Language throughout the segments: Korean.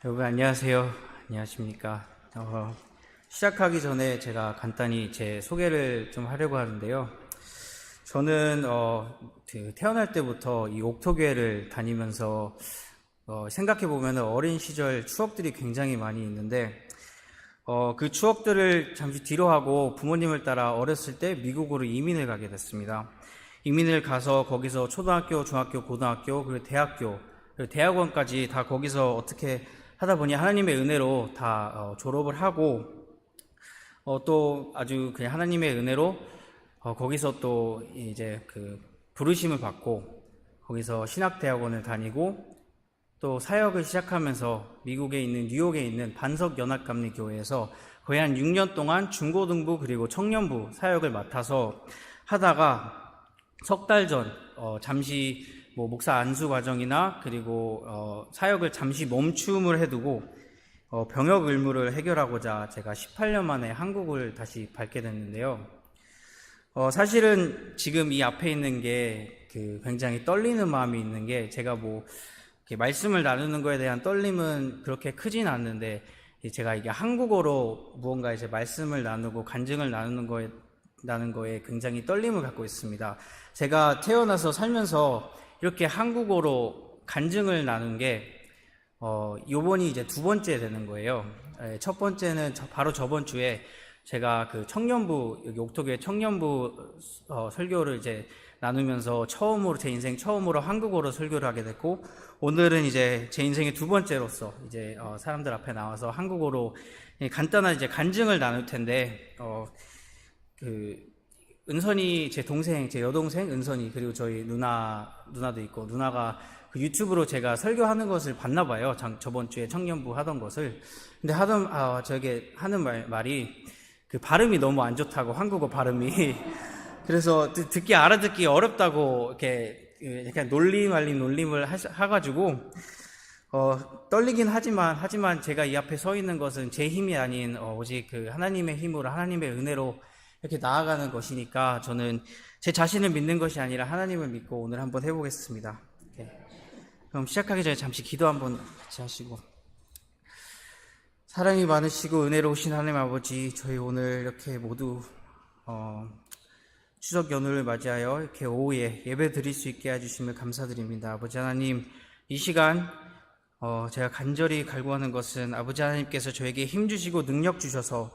여러분 안녕하세요. 안녕하십니까. 시작하기 전에 제가 간단히 제 소개를 좀 하려고 하는데요. 저는 태어날 때부터 이 옥토교회를 다니면서 생각해 보면 어린 시절 추억들이 굉장히 많이 있는데 그 추억들을 잠시 뒤로 하고 부모님을 따라 어렸을 때 미국으로 이민을 가게 됐습니다. 이민을 가서 거기서 초등학교, 중학교, 고등학교, 그리고 대학교, 그리고 대학원까지 다 거기서 어떻게 하다 보니 하나님의 은혜로 다 졸업을 하고 또 아주 그냥 하나님의 은혜로 거기서 또 이제 그 부르심을 받고 거기서 신학대학원을 다니고 또 사역을 시작하면서 미국에 있는 뉴욕에 있는 반석연합감리교회에서 거의 한 6년 동안 중고등부 그리고 청년부 사역을 맡아서 하다가 석 달 전 잠시 목사 안수 과정이나 그리고 사역을 잠시 멈춤을 해두고 병역 의무를 해결하고자 제가 18년 만에 한국을 다시 밟게 됐는데요. 사실은 지금 이 앞에 있는 게 그 굉장히 떨리는 마음이 있는 게 제가 이렇게 말씀을 나누는 거에 대한 떨림은 그렇게 크진 않는데 제가 이게 한국어로 무언가 이제 말씀을 나누고 간증을 나누는 거에 굉장히 떨림을 갖고 있습니다. 제가 태어나서 살면서 이렇게 한국어로 간증을 나눈 게 요번이 이제 두 번째 되는 거예요. 첫 번째는 바로 저번 주에 제가 그 청년부, 여기 옥토교회 청년부 설교를 이제 나누면서 제 인생 처음으로 한국어로 설교를 하게 됐고, 오늘은 이제 제 인생의 두 번째로서 이제 사람들 앞에 나와서 한국어로 간단한 이제 간증을 나눌 텐데, 은선이 제 여동생 은선이, 그리고 저희 누나도 있고, 누나가 그 유튜브로 제가 설교하는 것을 봤나 봐요. 저번 주에 청년부 하던 것을. 근데 저게 하는 말이 그 발음이 너무 안 좋다고, 한국어 발음이. 그래서 알아듣기 어렵다고 이렇게 약간 놀림을 하가지고 떨리긴 하지만 제가 이 앞에 서 있는 것은 제 힘이 아닌 오직 그 하나님의 힘으로, 하나님의 은혜로 이렇게 나아가는 것이니까 저는 제 자신을 믿는 것이 아니라 하나님을 믿고 오늘 한번 해보겠습니다. 그럼 시작하기 전에 잠시 기도 한번 같이 하시고. 사랑이 많으시고 은혜로우신 하나님 아버지, 저희 오늘 이렇게 모두 추석 연휴를 맞이하여 이렇게 오후에 예배 드릴 수 있게 해주심을 감사드립니다. 아버지 하나님, 이 시간 제가 간절히 갈구하는 것은 아버지 하나님께서 저에게 힘 주시고 능력 주셔서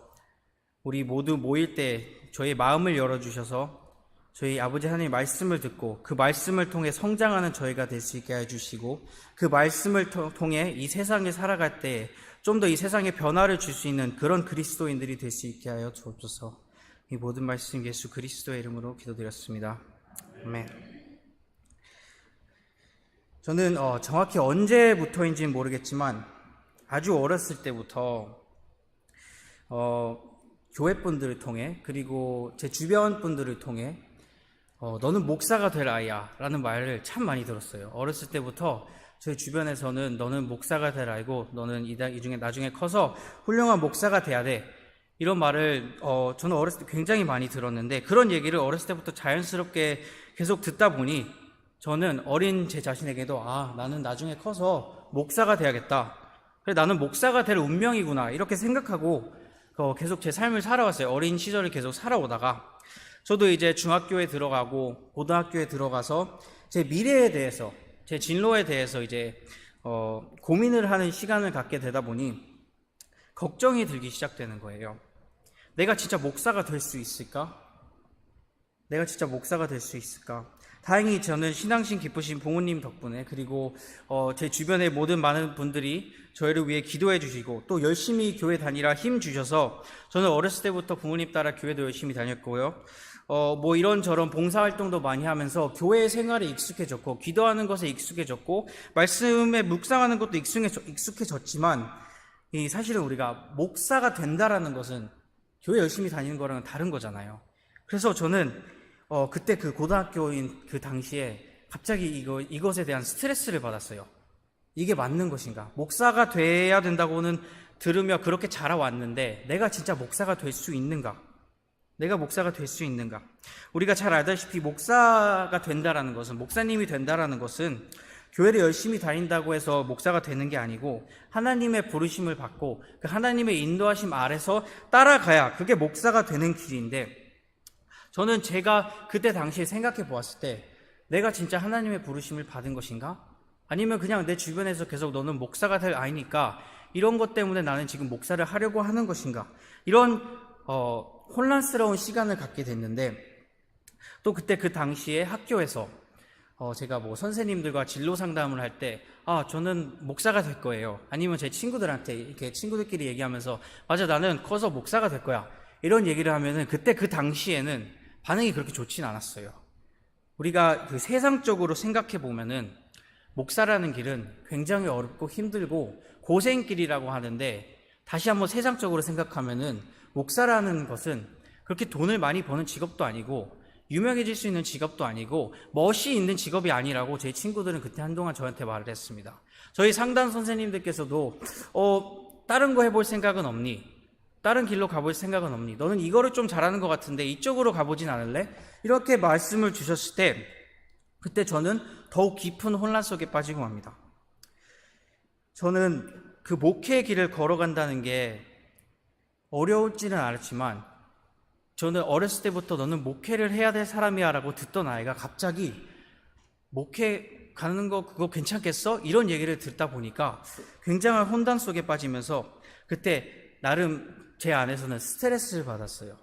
우리 모두 모일 때 저희 마음을 열어주셔서 저희 아버지 하나님의 말씀을 듣고 그 말씀을 통해 성장하는 저희가 될 수 있게 해주시고, 그 말씀을 통해 이 세상에 살아갈 때 좀 더 이 세상에 변화를 줄 수 있는 그런 그리스도인들이 될 수 있게 하여 주옵소서. 이 모든 말씀 예수 그리스도의 이름으로 기도드렸습니다. 아멘. 저는 정확히 언제부터인지는 모르겠지만 아주 어렸을 때부터 교회 분들을 통해, 그리고 제 주변 분들을 통해 너는 목사가 될 아이야 라는 말을 참 많이 들었어요. 어렸을 때부터 저희 주변에서는 너는 목사가 될 아이고 너는 나중에 커서 훌륭한 목사가 돼야 돼, 이런 말을 저는 어렸을 때 굉장히 많이 들었는데, 그런 얘기를 어렸을 때부터 자연스럽게 계속 듣다 보니 저는 어린 제 자신에게도 나는 나중에 커서 목사가 돼야겠다, 그래 나는 목사가 될 운명이구나, 이렇게 생각하고 계속 제 삶을 살아왔어요. 어린 시절을 계속 살아오다가 저도 이제 중학교에 들어가고 고등학교에 들어가서 제 미래에 대해서, 제 진로에 대해서 이제 고민을 하는 시간을 갖게 되다 보니 걱정이 들기 시작되는 거예요. 내가 진짜 목사가 될 수 있을까? 내가 진짜 목사가 될 수 있을까? 다행히 저는 신앙심 깊으신 부모님 덕분에, 그리고 제 주변의 모든 많은 분들이 저희를 위해 기도해 주시고 또 열심히 교회 다니라 힘 주셔서 저는 어렸을 때부터 부모님 따라 교회도 열심히 다녔고요. 이런저런 봉사활동도 많이 하면서 교회 생활에 익숙해졌고, 기도하는 것에 익숙해졌고, 말씀에 묵상하는 것도 익숙해졌지만, 사실은 우리가 목사가 된다라는 것은 교회 열심히 다니는 거랑은 다른 거잖아요. 그래서 저는 그때 그 고등학교인 그 당시에 갑자기 이것에 대한 스트레스를 받았어요. 이게 맞는 것인가? 목사가 돼야 된다고는 들으며 그렇게 자라왔는데 내가 진짜 목사가 될 수 있는가? 내가 목사가 될 수 있는가? 우리가 잘 알다시피 목사가 된다라는 것은, 목사님이 된다라는 것은 교회를 열심히 다닌다고 해서 목사가 되는 게 아니고 하나님의 부르심을 받고 그 하나님의 인도하심 아래서 따라가야 그게 목사가 되는 길인데, 저는 제가 그때 당시에 생각해 보았을 때 내가 진짜 하나님의 부르심을 받은 것인가? 아니면 그냥 내 주변에서 계속 너는 목사가 될 아이니까 이런 것 때문에 나는 지금 목사를 하려고 하는 것인가? 이런 혼란스러운 시간을 갖게 됐는데, 또 그때 그 당시에 학교에서 제가 뭐 선생님들과 진로 상담을 할 때 저는 목사가 될 거예요. 아니면 제 친구들한테 이렇게 친구들끼리 얘기하면서 맞아, 나는 커서 목사가 될 거야. 이런 얘기를 하면은 그때 그 당시에는 반응이 그렇게 좋진 않았어요. 우리가 그 세상적으로 생각해 보면은 목사라는 길은 굉장히 어렵고 힘들고 고생길이라고 하는데, 다시 한번 세상적으로 생각하면은 목사라는 것은 그렇게 돈을 많이 버는 직업도 아니고 유명해질 수 있는 직업도 아니고 멋이 있는 직업이 아니라고 제 친구들은 그때 한동안 저한테 말을 했습니다. 저희 상담 선생님들께서도 다른 거 해볼 생각은 없니? 다른 길로 가볼 생각은 없니? 너는 이거를 좀 잘하는 것 같은데 이쪽으로 가보진 않을래? 이렇게 말씀을 주셨을 때 그때 저는 더욱 깊은 혼란 속에 빠지고 맙니다. 저는 그 목회의 길을 걸어간다는 게 어려울지는 알았지만, 저는 어렸을 때부터 너는 목회를 해야 될 사람이야 라고 듣던 아이가 갑자기 목회 가는 거 그거 괜찮겠어? 이런 얘기를 듣다 보니까 굉장한 혼란 속에 빠지면서 그때 나름 제 안에서는 스트레스를 받았어요.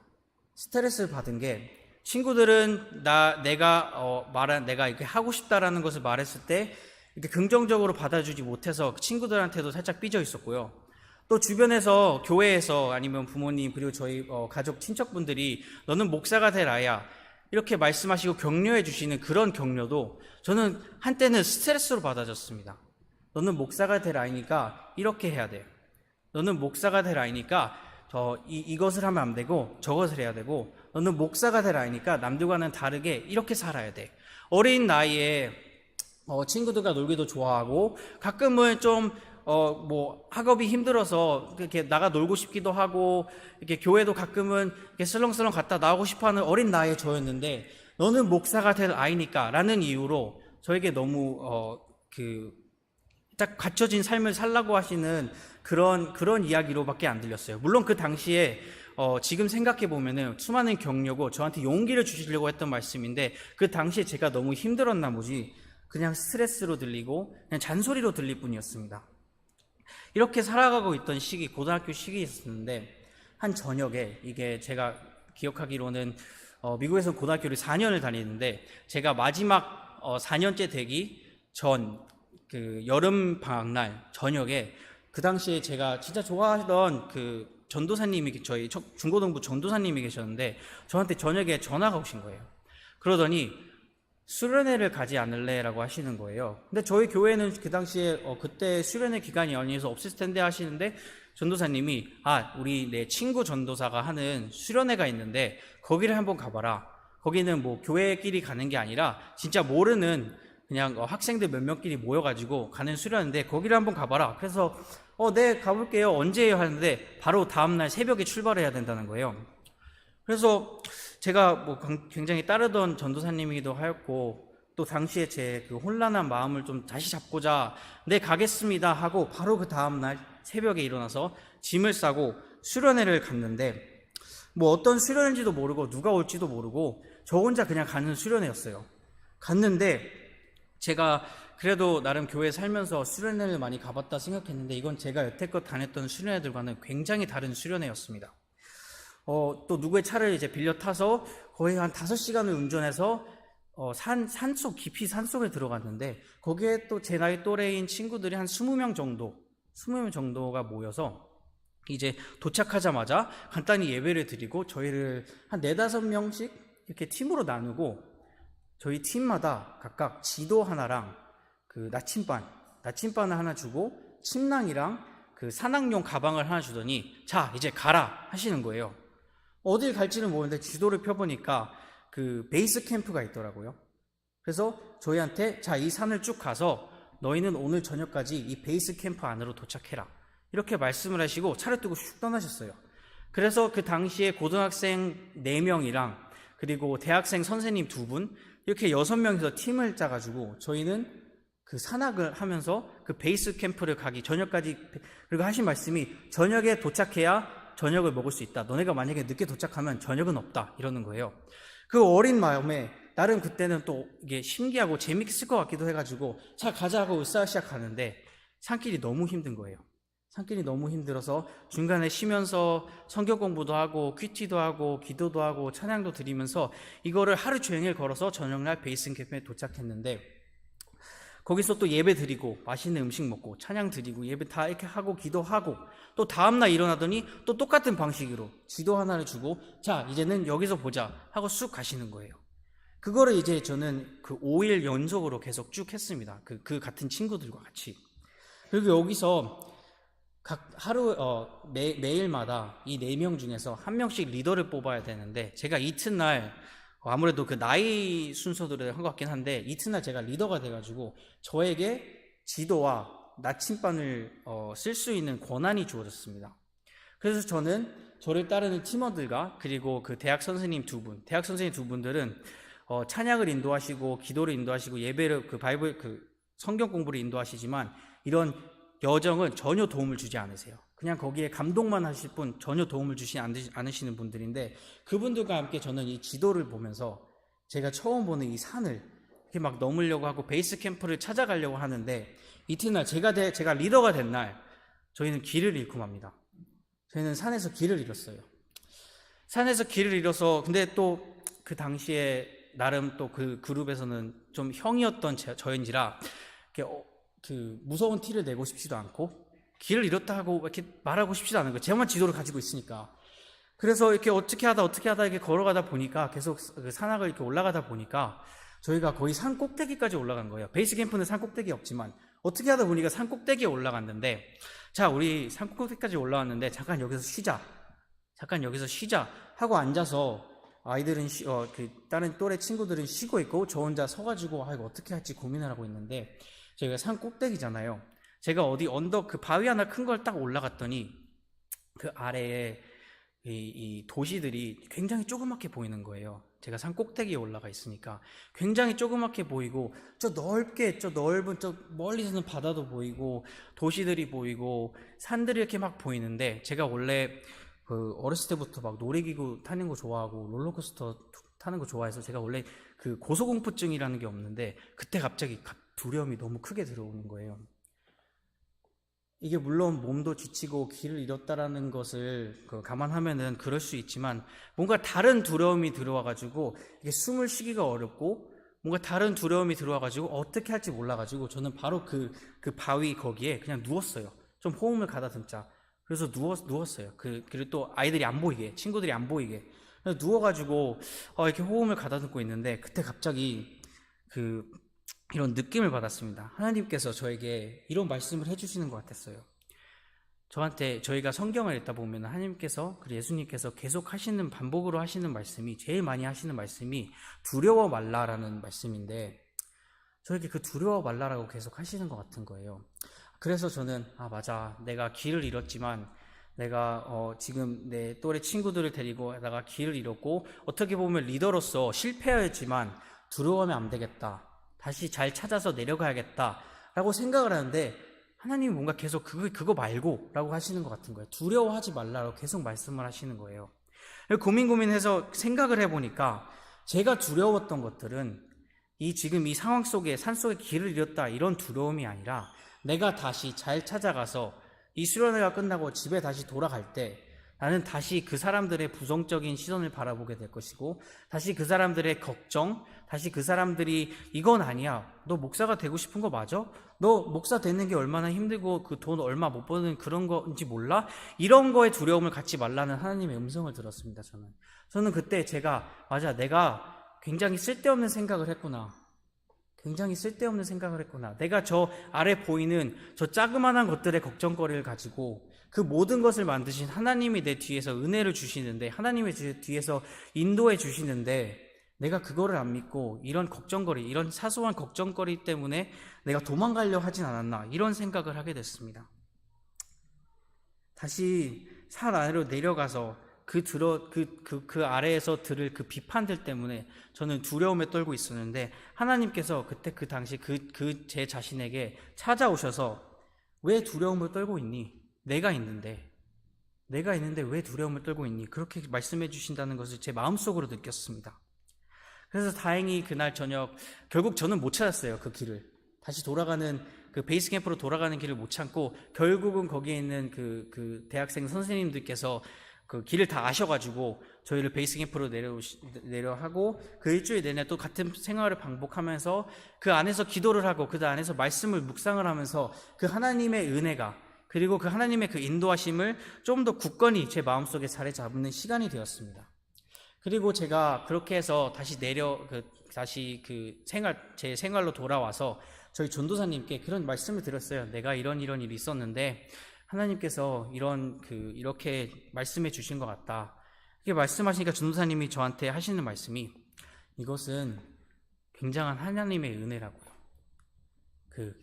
스트레스를 받은 게, 친구들은 내가 이렇게 하고 싶다라는 것을 말했을 때 이렇게 긍정적으로 받아주지 못해서 친구들한테도 살짝 삐져 있었고요. 또 주변에서, 교회에서 아니면 부모님 그리고 저희 가족 친척분들이 너는 목사가 될 아이야 이렇게 말씀하시고 격려해 주시는 그런 격려도 저는 한때는 스트레스로 받아졌습니다. 너는 목사가 될 아이니까 이렇게 해야 돼. 너는 목사가 될 아이니까 이것을 하면 안 되고 저것을 해야 되고, 너는 목사가 될 아이니까 남들과는 다르게 이렇게 살아야 돼. 어린 나이에 친구들과 놀기도 좋아하고 가끔은 좀 학업이 힘들어서 이렇게 나가 놀고 싶기도 하고, 이렇게 교회도 가끔은 이렇게 슬렁슬렁 갔다 나오고 싶어 하는 어린 나이의 저였는데, 너는 목사가 될 아이니까 라는 이유로 저에게 너무 딱 갖춰진 삶을 살라고 하시는 그런 이야기로밖에 안 들렸어요. 물론 그 당시에 지금 생각해 보면은 수많은 격려고 저한테 용기를 주시려고 했던 말씀인데, 그 당시에 제가 너무 힘들었나 나머지 그냥 스트레스로 들리고 그냥 잔소리로 들릴 뿐이었습니다. 이렇게 살아가고 있던 시기, 고등학교 시기였었는데, 한 저녁에, 이게 제가 기억하기로는 미국에서 고등학교를 4년을 다니는데, 제가 마지막 4년째 되기 전 그 여름 방학날 저녁에, 그 당시에 제가 진짜 좋아하던 그 전도사님이, 저희 중고등부 전도사님이 계셨는데 저한테 저녁에 전화가 오신 거예요. 그러더니 수련회를 가지 않을래? 라고 하시는 거예요. 근데 저희 교회는 그 당시에 그때 수련회 기간이 연이어서 없을 텐데 하시는데, 전도사님이 우리 내 친구 전도사가 하는 수련회가 있는데 거기를 한번 가봐라. 거기는 뭐 교회끼리 가는 게 아니라 진짜 모르는 그냥 학생들 몇몇끼리 모여가지고 가는 수련회인데 거기를 한번 가봐라. 그래서 네, 가볼게요. 언제예요? 하는데 바로 다음날 새벽에 출발해야 된다는 거예요. 그래서 제가 굉장히 따르던 전도사님이기도 하였고, 또 당시에 제 그 혼란한 마음을 좀 다시 잡고자 네, 가겠습니다 하고 바로 그 다음날 새벽에 일어나서 짐을 싸고 수련회를 갔는데, 어떤 수련회인지도 모르고 누가 올지도 모르고 저 혼자 그냥 가는 수련회였어요. 갔는데 제가 그래도 나름 교회 살면서 수련회를 많이 가봤다 생각했는데, 이건 제가 여태껏 다녔던 수련회들과는 굉장히 다른 수련회였습니다. 또 누구의 차를 이제 빌려 타서 거의 한 5시간을 운전해서 산속, 깊이 산속에 들어갔는데, 거기에 또 제 나이 또래인 친구들이 한 20명 정도가 모여서 이제 도착하자마자 간단히 예배를 드리고, 저희를 한 4-5명씩 이렇게 팀으로 나누고, 저희 팀마다 각각 지도 하나랑 그 나침반을 하나 주고, 침낭이랑 그 산악용 가방을 하나 주더니 자, 이제 가라 하시는 거예요. 어딜 갈지는 모르는데 지도를 펴보니까 그 베이스 캠프가 있더라고요. 그래서 저희한테 자, 이 산을 쭉 가서 너희는 오늘 저녁까지 이 베이스 캠프 안으로 도착해라, 이렇게 말씀을 하시고 차를 뜨고 슉 떠나셨어요. 그래서 그 당시에 고등학생 4명이랑 그리고 대학생 선생님 2분, 이렇게 6명이서 팀을 짜가지고 저희는 그 산악을 하면서 그 베이스 캠프를 가기 저녁까지, 그리고 하신 말씀이 저녁에 도착해야 저녁을 먹을 수 있다. 너네가 만약에 늦게 도착하면 저녁은 없다. 이러는 거예요. 그 어린 마음에 나름 그때는 또 이게 신기하고 재밌을 것 같기도 해가지고 자 가자 하고 으쌰으쌰 가는데 산길이 너무 힘든 거예요. 산길이 너무 힘들어서 중간에 쉬면서 성경 공부도 하고 큐티도 하고 기도도 하고 찬양도 드리면서 이거를 하루 종일 걸어서 저녁날 베이스 캠프에 도착했는데, 거기서 또 예배 드리고 맛있는 음식 먹고 찬양 드리고 예배 다 이렇게 하고 기도하고 또 다음날 일어나더니 또 똑같은 방식으로 지도 하나를 주고 자 이제는 여기서 보자 하고 쑥 가시는 거예요. 그거를 이제 저는 그 5일 연속으로 계속 쭉 했습니다. 그 같은 친구들과 같이. 그리고 여기서 각 하루 매일마다 이 4명 중에서 한 명씩 리더를 뽑아야 되는데, 제가 이튿날 아무래도 그 나이 순서대로 한 것 같긴 한데 이튿날 제가 리더가 돼가지고 저에게 지도와 나침반을 쓸 수 있는 권한이 주어졌습니다. 그래서 저는 저를 따르는 팀원들과 그리고 그 대학 선생님 두 분들은 찬양을 인도하시고 기도를 인도하시고 예배를 그 바이블 그 성경 공부를 인도하시지만 이런 여정은 전혀 도움을 주지 않으세요. 그냥 거기에 감동만 하실 뿐 전혀 도움을 주지 않으시는 분들인데, 그분들과 함께 저는 이 지도를 보면서 제가 처음 보는 이 산을 이렇게 막 넘으려고 하고 베이스 캠프를 찾아가려고 하는데, 이튿날 제가 리더가 된 날 저희는 길을 잃고 맙니다. 저희는 산에서 길을 잃었어요. 산에서 길을 잃어서, 근데 또 그 당시에 나름 또 그 그룹에서는 좀 형이었던 저인지라 그 무서운 티를 내고 싶지도 않고 길을 잃었다 하고 이렇게 말하고 싶지도 않은 거예요. 제만 지도를 가지고 있으니까. 그래서 이렇게 어떻게 하다 이렇게 걸어가다 보니까 계속 그 산악을 이렇게 올라가다 보니까 저희가 거의 산 꼭대기까지 올라간 거예요. 베이스 캠프는 산 꼭대기 없지만 어떻게 하다 보니까 산 꼭대기에 올라갔는데, 자 우리 산 꼭대기까지 올라왔는데 잠깐 여기서 쉬자 하고 앉아서 아이들은 그 다른 또래 친구들은 쉬고 있고 저 혼자 서가지고 이거 어떻게 할지 고민을 하고 있는데, 저희가 산 꼭대기잖아요. 제가 어디 언덕 그 바위 하나 큰 걸 딱 올라갔더니 그 아래에 이 도시들이 굉장히 조그맣게 보이는 거예요. 제가 산 꼭대기에 올라가 있으니까 굉장히 조그맣게 보이고 저 넓은 저 멀리서는 바다도 보이고 도시들이 보이고 산들이 이렇게 막 보이는데, 제가 원래 그 어렸을 때부터 막 놀이기구 타는 거 좋아하고 롤러코스터 타는 거 좋아해서 제가 원래 그 고소공포증이라는 게 없는데 그때 갑자기 두려움이 너무 크게 들어오는 거예요. 이게 물론 몸도 지치고 길을 잃었다라는 것을 감안하면은 그럴 수 있지만 뭔가 다른 두려움이 들어와가지고 이게 숨을 쉬기가 어렵고 뭔가 다른 두려움이 들어와가지고 어떻게 할지 몰라가지고 저는 바로 그 바위 거기에 그냥 누웠어요. 좀 호흡을 가다듬자. 그래서 누웠어요. 그리고 또 아이들이 안 보이게, 친구들이 안 보이게. 그래서 누워가지고 이렇게 호흡을 가다듬고 있는데 그때 갑자기 이런 느낌을 받았습니다. 하나님께서 저에게 이런 말씀을 해주시는 것 같았어요. 저희가 성경을 읽다 보면 하나님께서, 그리고 예수님께서 계속 반복으로 하시는 말씀이, 제일 많이 하시는 말씀이 두려워 말라라는 말씀인데, 저에게 그 두려워 말라라고 계속 하시는 것 같은 거예요. 그래서 저는 맞아, 내가 길을 잃었지만 내가 지금 내 또래 친구들을 데리고 내가 길을 잃었고 어떻게 보면 리더로서 실패하였지만 두려워하면 안 되겠다, 다시 잘 찾아서 내려가야겠다 라고 생각을 하는데, 하나님이 뭔가 계속 그거 말고 라고 하시는 것 같은 거예요. 두려워하지 말라고 계속 말씀을 하시는 거예요. 고민해서 생각을 해보니까 제가 두려웠던 것들은 지금 이 상황 속에, 산속에 길을 잃었다 이런 두려움이 아니라, 내가 다시 잘 찾아가서 이 수련회가 끝나고 집에 다시 돌아갈 때 나는 다시 그 사람들의 부정적인 시선을 바라보게 될 것이고, 다시 그 사람들의 걱정, 다시 그 사람들이 이건 아니야, 너 목사가 되고 싶은 거 맞아? 너 목사 되는 게 얼마나 힘들고 그 돈 얼마 못 버는 그런 건지 몰라? 이런 거에 두려움을 갖지 말라는 하나님의 음성을 들었습니다. 저는 그때 맞아, 내가 굉장히 쓸데없는 생각을 했구나. 내가 저 아래 보이는 저 자그마한 것들의 걱정거리를 가지고 그 모든 것을 만드신 하나님이 내 뒤에서 은혜를 주시는데, 하나님의 뒤에서 인도해 주시는데 내가 그거를 안 믿고 이런 사소한 걱정거리 때문에 내가 도망가려 하진 않았나, 이런 생각을 하게 됐습니다. 다시 산 아래로 내려가서 그 아래에서 들을 그 비판들 때문에 저는 두려움에 떨고 있었는데, 하나님께서 그때 그 당시 제 자신에게 찾아오셔서 왜 두려움을 떨고 있니? 내가 있는데 왜 두려움을 떨고 있니? 그렇게 말씀해 주신다는 것을 제 마음속으로 느꼈습니다. 그래서 다행히 그날 저녁 결국 저는 못 찾았어요. 그 길을 다시 돌아가는 그 베이스 캠프로 돌아가는 길을 못 찾고, 결국은 거기에 있는 그 대학생 선생님들께서 그 길을 다 아셔가지고 저희를 베이스 캠프로 내려하고, 그 일주일 내내 또 같은 생활을 반복하면서 그 안에서 기도를 하고 그 안에서 말씀을 묵상을 하면서 그 하나님의 은혜가, 그리고 그 하나님의 그 인도하심을 좀 더 굳건히 제 마음속에 자리 잡는 시간이 되었습니다. 그리고 제가 그렇게 해서 다시 제 생활로 돌아와서 저희 전도사님께 그런 말씀을 드렸어요. 내가 이런 일이 있었는데 하나님께서 이렇게 말씀해 주신 것 같다. 이렇게 말씀하시니까 전도사님이 저한테 하시는 말씀이, 이것은 굉장한 하나님의 은혜라고요.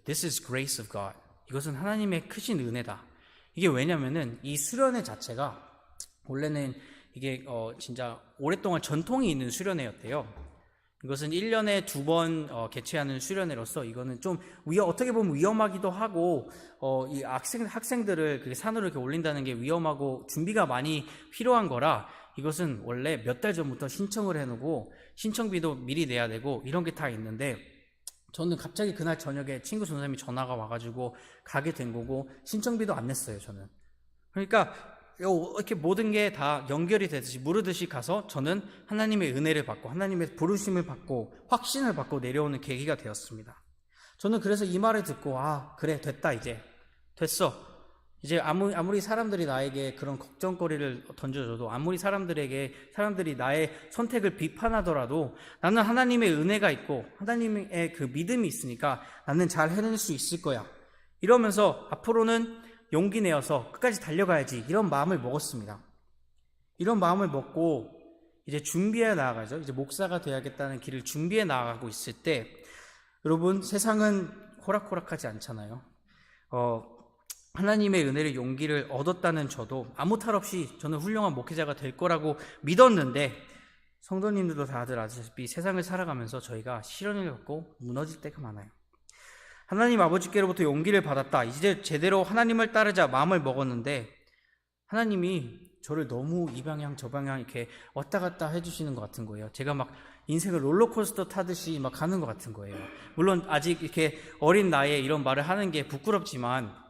This is grace of God. 이것은 하나님의 크신 은혜다. 이게 왜냐면은 이 수련회 자체가 원래는 이게 진짜 오랫동안 전통이 있는 수련회였대요. 이것은 1년에 2번 개최하는 수련회로서 이거는 좀 어떻게 보면 위험하기도 하고, 이 학생들을 그 산으로 이렇게 올린다는 게 위험하고 준비가 많이 필요한 거라, 이것은 원래 몇 달 전부터 신청을 해놓고 신청비도 미리 내야 되고 이런 게 다 있는데, 저는 갑자기 그날 저녁에 친구 전사님이 전화가 와가지고 가게 된 거고, 신청비도 안 냈어요, 저는. 그러니까 이렇게 모든 게 다 연결이 되듯이 무르듯이 가서 저는 하나님의 은혜를 받고 하나님의 부르심을 받고 확신을 받고 내려오는 계기가 되었습니다. 저는 그래서 이 말을 듣고, 그래, 됐다, 이제 됐어. 이제 아무리 사람들이 나에게 그런 걱정거리를 던져줘도, 아무리 사람들이 나의 선택을 비판하더라도 나는 하나님의 은혜가 있고 하나님의 그 믿음이 있으니까 나는 잘 해낼 수 있을 거야. 이러면서 앞으로는 용기 내어서 끝까지 달려가야지, 이런 마음을 먹었습니다. 이런 마음을 먹고 이제 준비해 나아가죠. 이제 목사가 되어야겠다는 길을 준비해 나아가고 있을 때, 여러분, 세상은 호락호락하지 않잖아요. 하나님의 은혜를, 용기를 얻었다는 저도 아무 탈 없이 저는 훌륭한 목회자가 될 거라고 믿었는데, 성도님들도 다들 아시다시피 세상을 살아가면서 저희가 시련을 겪고 무너질 때가 많아요. 하나님 아버지께로부터 용기를 받았다. 이제 제대로 하나님을 따르자 마음을 먹었는데, 하나님이 저를 너무 이 방향 저 방향 이렇게 왔다 갔다 해주시는 것 같은 거예요. 제가 막 인생을 롤러코스터 타듯이 막 가는 것 같은 거예요. 물론 아직 이렇게 어린 나이에 이런 말을 하는 게 부끄럽지만,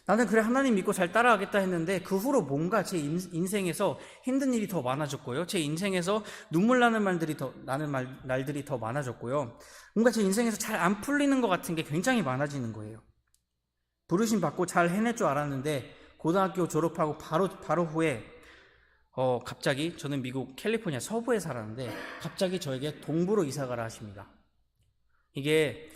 나는 그래 하나님 믿고 잘 따라가겠다 했는데, 그 후로 뭔가 제 인생에서 힘든 일이 더 많아졌고요. 제 인생에서 눈물 나는 날들이 더 많아졌고요. 뭔가 제 인생에서 잘 안 풀리는 것 같은 게 굉장히 많아지는 거예요. 부르심 받고 잘 해낼 줄 알았는데, 고등학교 졸업하고 바로 후에 갑자기, 저는 미국 캘리포니아 서부에 살았는데 갑자기 저에게 동부로 이사가라 하십니다. 이게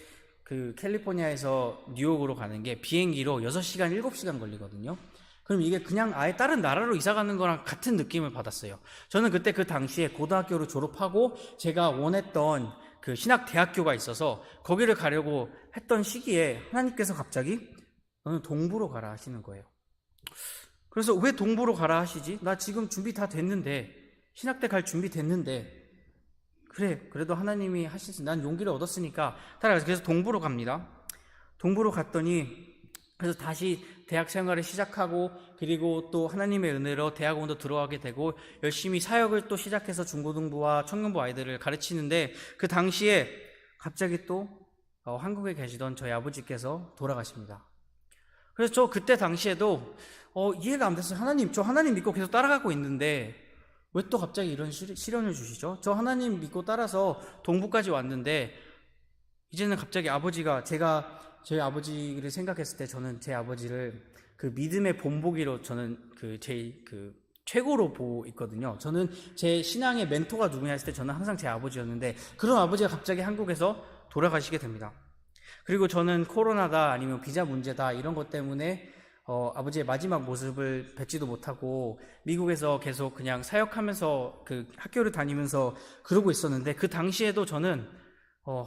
그 캘리포니아에서 뉴욕으로 가는 게 비행기로 6시간, 7시간 걸리거든요. 그럼 이게 그냥 아예 다른 나라로 이사 가는 거랑 같은 느낌을 받았어요. 저는 그때 그 당시에 고등학교를 졸업하고 제가 원했던 그 신학대학교가 있어서 거기를 가려고 했던 시기에 하나님께서 갑자기 너는 동부로 가라 하시는 거예요. 그래서 왜 동부로 가라 하시지? 나 지금 준비 다 됐는데, 신학대 갈 준비 됐는데, 그래, 그래도 하나님이 하시지, 난 용기를 얻었으니까 따라가서, 그래서 동부로 갑니다. 동부로 갔더니, 그래서 다시 대학 생활을 시작하고, 그리고 또 하나님의 은혜로 대학원도 들어가게 되고, 열심히 사역을 또 시작해서 중고등부와 청년부 아이들을 가르치는데, 그 당시에 갑자기 또 한국에 계시던 저희 아버지께서 돌아가십니다. 그래서 저 그때 당시에도 이해가 안 됐어요. 저 하나님 믿고 계속 따라가고 있는데 왜 또 갑자기 이런 시련을 주시죠? 저 하나님 믿고 따라서 동부까지 왔는데, 이제는 갑자기 제가 저희 아버지를 생각했을 때 저는 제 아버지를 그 믿음의 본보기로 저는 제일 최고로 보고 있거든요. 저는 제 신앙의 멘토가 누구냐 했을 때 저는 항상 제 아버지였는데, 그런 아버지가 갑자기 한국에서 돌아가시게 됩니다. 그리고 저는 코로나다 아니면 비자 문제다 이런 것 때문에 아버지의 마지막 모습을 뵙지도 못하고 미국에서 계속 그냥 사역하면서 그 학교를 다니면서 그러고 있었는데, 그 당시에도 저는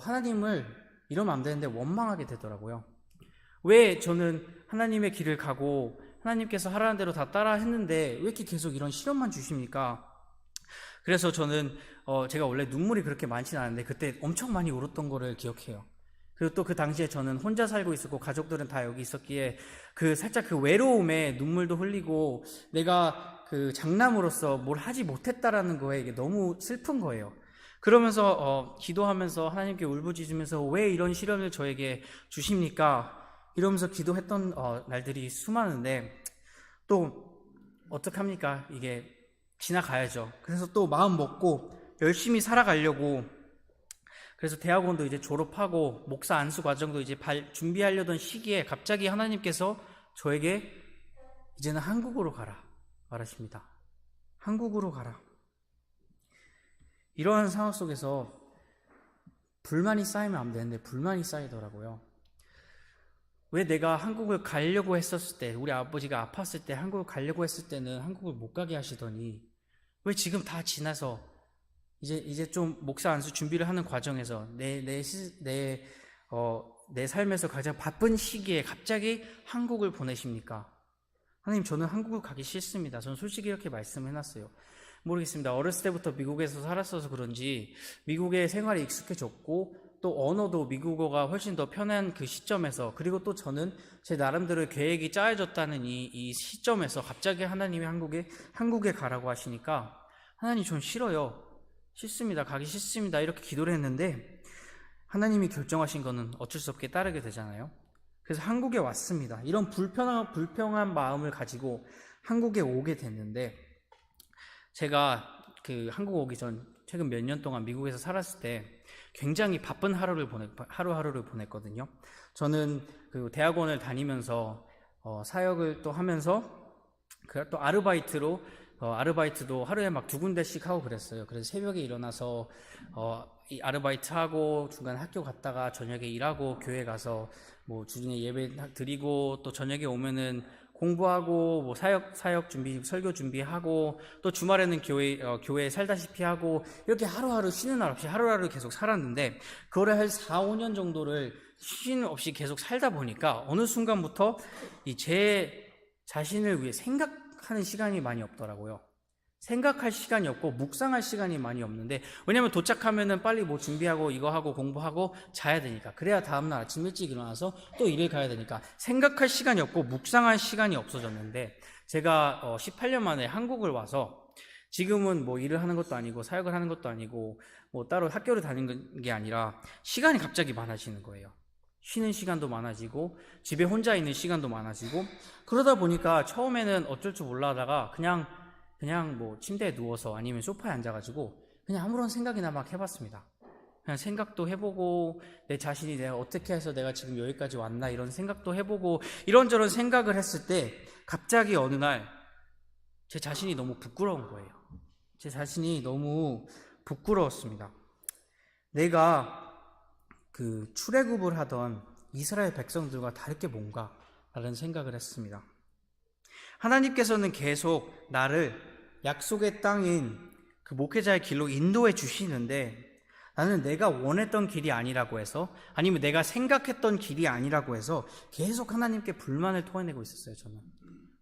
하나님을 이러면 안 되는데 원망하게 되더라고요. 왜 저는 하나님의 길을 가고 하나님께서 하라는 대로 다 따라 했는데 왜 이렇게 계속 이런 시련만 주십니까? 그래서 저는 제가 원래 눈물이 그렇게 많지는 않은데 그때 엄청 많이 울었던 거를 기억해요. 그리고 또 그 당시에 저는 혼자 살고 있었고 가족들은 다 여기 있었기에 살짝 그 외로움에 눈물도 흘리고 내가 그 장남으로서 뭘 하지 못했다라는 거에 이게 너무 슬픈 거예요. 그러면서 기도하면서 하나님께 울부짖으면서 왜 이런 시련을 저에게 주십니까? 이러면서 기도했던 날들이 수많은데 또 어떡합니까? 이게 지나가야죠. 그래서 또 마음 먹고 열심히 살아가려고, 그래서 대학원도 이제 졸업하고 목사 안수 과정도 이제 준비하려던 시기에 갑자기 하나님께서 저에게 이제는 한국으로 가라 말하십니다. 한국으로 가라. 이러한 상황 속에서 불만이 쌓이면 안 되는데 불만이 쌓이더라고요. 왜 내가 한국을 가려고 했었을 때, 우리 아버지가 아팠을 때 한국을 가려고 했을 때는 한국을 못 가게 하시더니 왜 지금 다 지나서 이제 좀 목사 안수 준비를 하는 과정에서 내 삶에서 가장 바쁜 시기에 갑자기 한국을 보내십니까? 하나님, 저는 한국을 가기 싫습니다. 저는 솔직히 이렇게 말씀해놨어요. 모르겠습니다. 어렸을 때부터 미국에서 살았어서 그런지 미국의 생활이 익숙해졌고 또 언어도 미국어가 훨씬 더 편한 그 시점에서, 그리고 또 저는 제 나름대로 계획이 짜여졌다는 이 시점에서 갑자기 하나님이 한국에 가라고 하시니까 하나님, 전 싫어요. 싫습니다. 가기 싫습니다. 이렇게 기도를 했는데 하나님이 결정하신 거는 어쩔 수 없게 따르게 되잖아요. 그래서 한국에 왔습니다. 이런 불평한 마음을 가지고 한국에 오게 됐는데, 제가 한국 오기 전 최근 몇 년 동안 미국에서 살았을 때 굉장히 바쁜 하루하루를 보냈거든요. 저는 그 대학원을 다니면서 사역을 또 하면서 또 아르바이트도 하루에 막 2군데씩 하고 그랬어요. 그래서 새벽에 일어나서 이 아르바이트 하고 중간에 학교 갔다가 저녁에 일하고 교회 가서 뭐 주중에 예배 드리고 또 저녁에 오면은 공부하고 뭐 사역 준비, 설교 준비하고 또 주말에는 교회에 살다시피 하고, 이렇게 하루하루 쉬는 날 없이 하루하루 계속 살았는데, 그거를 한 4, 5년 정도를 쉼 없이 계속 살다 보니까 어느 순간부터 제 자신을 위해 생각하는 시간이 많이 없더라고요. 생각할 시간이 없고 묵상할 시간이 많이 없는데, 왜냐면 도착하면은 빨리 뭐 준비하고 이거 하고 공부하고 자야 되니까, 그래야 다음날 아침 일찍 일어나서 또 일을 가야 되니까 생각할 시간이 없고 묵상할 시간이 없어졌는데, 제가 18년 만에 한국을 와서 지금은 뭐 일을 하는 것도 아니고 사역을 하는 것도 아니고 뭐 따로 학교를 다니는 게 아니라 시간이 갑자기 많아지는 거예요. 쉬는 시간도 많아지고 집에 혼자 있는 시간도 많아지고, 그러다 보니까 처음에는 어쩔 줄 몰라 하다가 그냥 뭐 침대에 누워서 아니면 소파에 앉아가지고 그냥 아무런 생각이나 막 해봤습니다. 그냥 생각도 해보고 내 자신이 내가 어떻게 해서 내가 지금 여기까지 왔나 이런 생각도 해보고, 이런저런 생각을 했을 때 갑자기 어느 날 제 자신이 너무 부끄러운 거예요. 제 자신이 너무 부끄러웠습니다. 내가 출애굽을 하던 이스라엘 백성들과 다를 게 뭔가 라는 생각을 했습니다. 하나님께서는 계속 나를 약속의 땅인 그 목회자의 길로 인도해 주시는데, 나는 내가 원했던 길이 아니라고 해서, 아니면 내가 생각했던 길이 아니라고 해서 계속 하나님께 불만을 토해내고 있었어요. 저는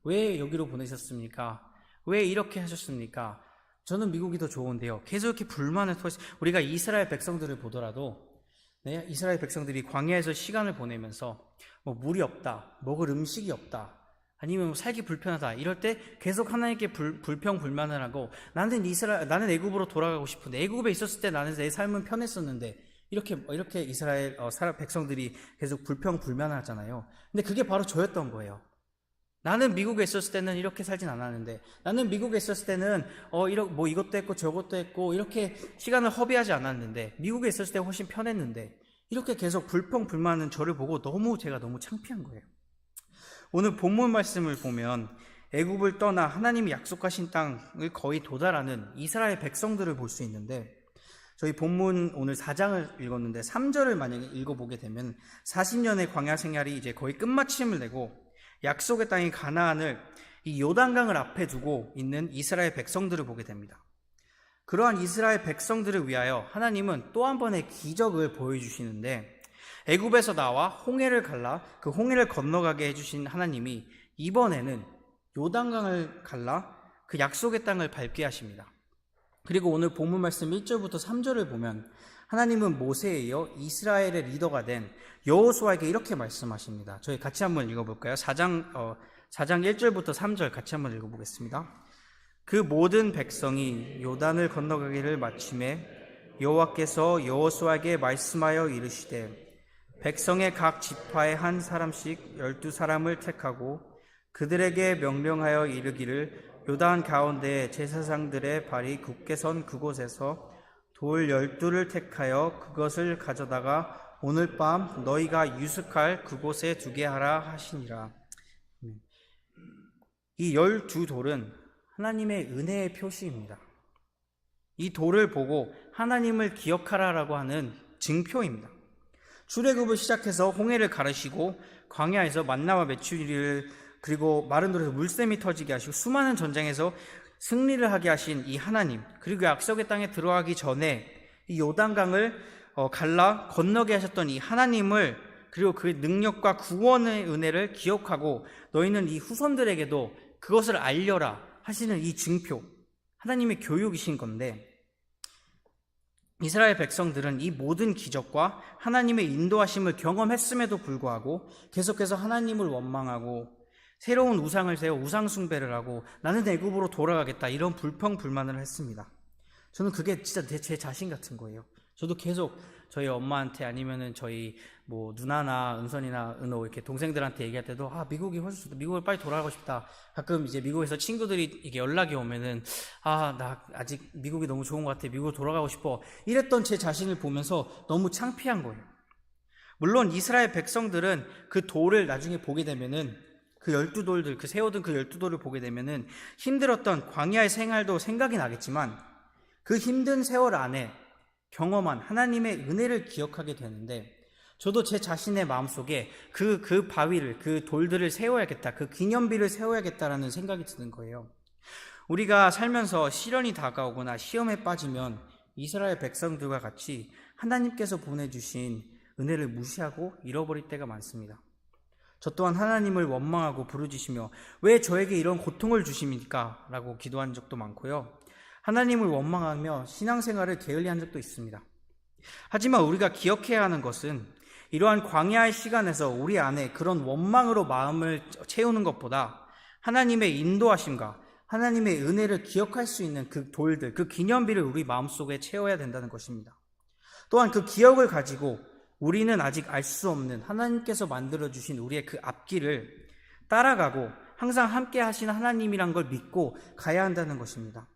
왜 여기로 보내셨습니까? 왜 이렇게 하셨습니까? 저는 미국이 더 좋은데요. 계속 이렇게 불만을 토했어요. 우리가 이스라엘 백성들을 보더라도 이스라엘 백성들이 광야에서 시간을 보내면서 뭐 물이 없다, 먹을 음식이 없다, 아니면 살기 불편하다, 이럴 때 계속 하나님께 불평불만을 하고, 나는 애굽으로 돌아가고 싶은데, 애굽에 있었을 때 나는 내 삶은 편했었는데, 이렇게 이스라엘 백성들이 계속 불평불만을 하잖아요. 근데 그게 바로 저였던 거예요. 나는 미국에 있었을 때는 이렇게 살진 않았는데, 나는 미국에 있었을 때는 뭐 이것도 했고 저것도 했고 이렇게 시간을 허비하지 않았는데, 미국에 있었을 때 훨씬 편했는데, 이렇게 계속 불평불만은 저를 보고 제가 너무 창피한 거예요. 오늘 본문 말씀을 보면 애굽을 떠나 하나님이 약속하신 땅을 거의 도달하는 이스라엘 백성들을 볼 수 있는데, 저희 본문 오늘 4장을 읽었는데 3절을 만약에 읽어보게 되면 40년의 광야 생활이 이제 거의 끝마침을 내고 약속의 땅인 가나안을 이 요단강을 앞에 두고 있는 이스라엘 백성들을 보게 됩니다. 그러한 이스라엘 백성들을 위하여 하나님은 또 한 번의 기적을 보여주시는데, 애굽에서 나와 홍해를 갈라 그 홍해를 건너가게 해주신 하나님이 이번에는 요단강을 갈라 그 약속의 땅을 밟게 하십니다. 그리고 오늘 본문 말씀 1절부터 3절을 보면 하나님은 모세에 이어 이스라엘의 리더가 된 여호수아에게 이렇게 말씀하십니다. 저희 같이 한번 읽어볼까요? 4장 1절부터 3절 같이 한번 읽어보겠습니다. 그 모든 백성이 요단을 건너가기를 마침에 여호와께서 여호수아에게 말씀하여 이르시되 백성의 각 지파에 한 사람씩 12사람을 택하고 그들에게 명령하여 이르기를 요단 가운데 제사장들의 발이 굳게 선 그곳에서 돌 12를 택하여 그것을 가져다가 오늘 밤 너희가 유숙할 그곳에 두게 하라 하시니라. 이 12돌은 하나님의 은혜의 표시입니다. 이 돌을 보고 하나님을 기억하라라고 하는 증표입니다. 출애굽을 시작해서 홍해를 가르시고 광야에서 만나와 메추리를 그리고 마른 돌에서 물샘이 터지게 하시고 수많은 전쟁에서 승리를 하게 하신 이 하나님, 그리고 약속의 땅에 들어가기 전에 이 요단강을 갈라 건너게 하셨던 이 하나님을, 그리고 그 능력과 구원의 은혜를 기억하고 너희는 이 후손들에게도 그것을 알려라 하시는 이 증표, 하나님의 교육이신 건데, 이스라엘 백성들은 이 모든 기적과 하나님의 인도하심을 경험했음에도 불구하고 계속해서 하나님을 원망하고 새로운 우상을 세워 우상 숭배를 하고 나는 애굽으로 돌아가겠다 이런 불평불만을 했습니다. 저는 그게 진짜 제 자신 같은 거예요. 저도 계속 저희 엄마한테 아니면은 저희 뭐 누나나 은선이나 은호 이렇게 동생들한테 얘기할 때도 미국이 훨씬 좋다, 미국을 빨리 돌아가고 싶다. 가끔 이제 미국에서 친구들이 이게 연락이 오면은 나 아직 미국이 너무 좋은 것 같아, 미국으로 돌아가고 싶어 이랬던 제 자신을 보면서 너무 창피한 거예요. 물론 이스라엘 백성들은 그 돌을 나중에 보게 되면은 그 12돌들, 그 세워둔 그 12돌을 보게 되면은 힘들었던 광야의 생활도 생각이 나겠지만 그 힘든 세월 안에 경험한 하나님의 은혜를 기억하게 되는데, 저도 제 자신의 마음속에 그 바위를, 그 돌들을 세워야겠다, 그 기념비를 세워야겠다라는 생각이 드는 거예요. 우리가 살면서 시련이 다가오거나 시험에 빠지면 이스라엘 백성들과 같이 하나님께서 보내주신 은혜를 무시하고 잃어버릴 때가 많습니다. 저 또한 하나님을 원망하고 부르짖으며 왜 저에게 이런 고통을 주십니까? 라고 기도한 적도 많고요. 하나님을 원망하며 신앙생활을 게을리한 적도 있습니다. 하지만 우리가 기억해야 하는 것은 이러한 광야의 시간에서 우리 안에 그런 원망으로 마음을 채우는 것보다 하나님의 인도하심과 하나님의 은혜를 기억할 수 있는 그 돌들, 그 기념비를 우리 마음속에 채워야 된다는 것입니다. 또한 그 기억을 가지고 우리는 아직 알 수 없는 하나님께서 만들어주신 우리의 그 앞길을 따라가고 항상 함께 하시는 하나님이란 걸 믿고 가야 한다는 것입니다.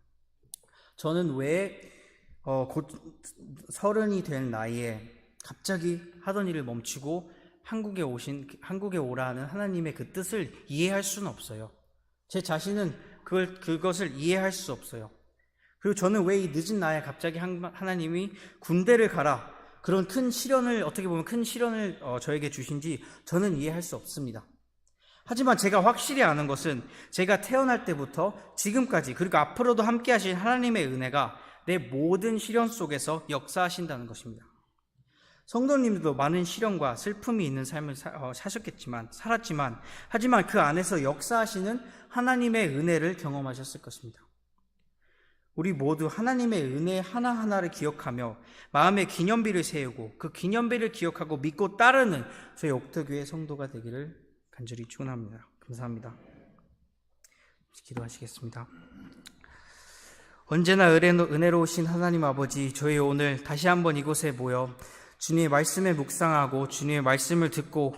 저는 왜 곧 30이 된 나이에 갑자기 하던 일을 멈추고 한국에 오라 하는 하나님의 그 뜻을 이해할 수는 없어요. 제 자신은 그것을 이해할 수 없어요. 그리고 저는 왜 이 늦은 나이에 갑자기 하나님이 군대를 가라, 그런 어떻게 보면 큰 시련을 저에게 주신지 저는 이해할 수 없습니다. 하지만 제가 확실히 아는 것은 제가 태어날 때부터 지금까지 그리고 앞으로도 함께 하신 하나님의 은혜가 내 모든 시련 속에서 역사하신다는 것입니다. 성도님들도 많은 시련과 슬픔이 있는 삶을 살았지만 하지만 그 안에서 역사하시는 하나님의 은혜를 경험하셨을 것입니다. 우리 모두 하나님의 은혜 하나하나를 기억하며 마음의 기념비를 세우고 그 기념비를 기억하고 믿고 따르는 저희 옥터교회 성도가 되기를 간절히 축원합니다. 감사합니다. 기도하시겠습니다. 언제나 은혜로우신 하나님 아버지, 저희 오늘 다시 한번 이곳에 모여 주님의 말씀에 묵상하고 주님의 말씀을 듣고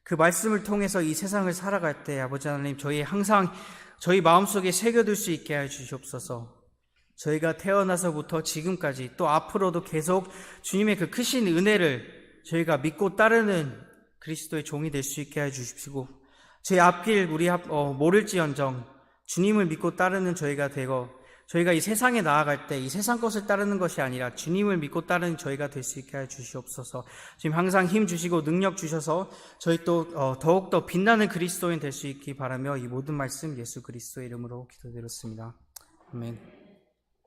그 말씀을 통해서 이 세상을 살아갈 때 아버지 하나님, 항상 저희 마음속에 새겨둘 수 있게 해 주시옵소서. 저희가 태어나서부터 지금까지 또 앞으로도 계속 주님의 그 크신 은혜를 저희가 믿고 따르는 그리스도의 종이 될 수 있게 해 주십시고, 저희 앞길 모를지언정 주님을 믿고 따르는 저희가 되고, 저희가 이 세상에 나아갈 때 이 세상 것을 따르는 것이 아니라 주님을 믿고 따르는 저희가 될 수 있게 해 주시옵소서. 지금 항상 힘 주시고 능력 주셔서 저희 또 더욱더 빛나는 그리스도인 될 수 있기 바라며 이 모든 말씀 예수 그리스도의 이름으로 기도드렸습니다. 아멘.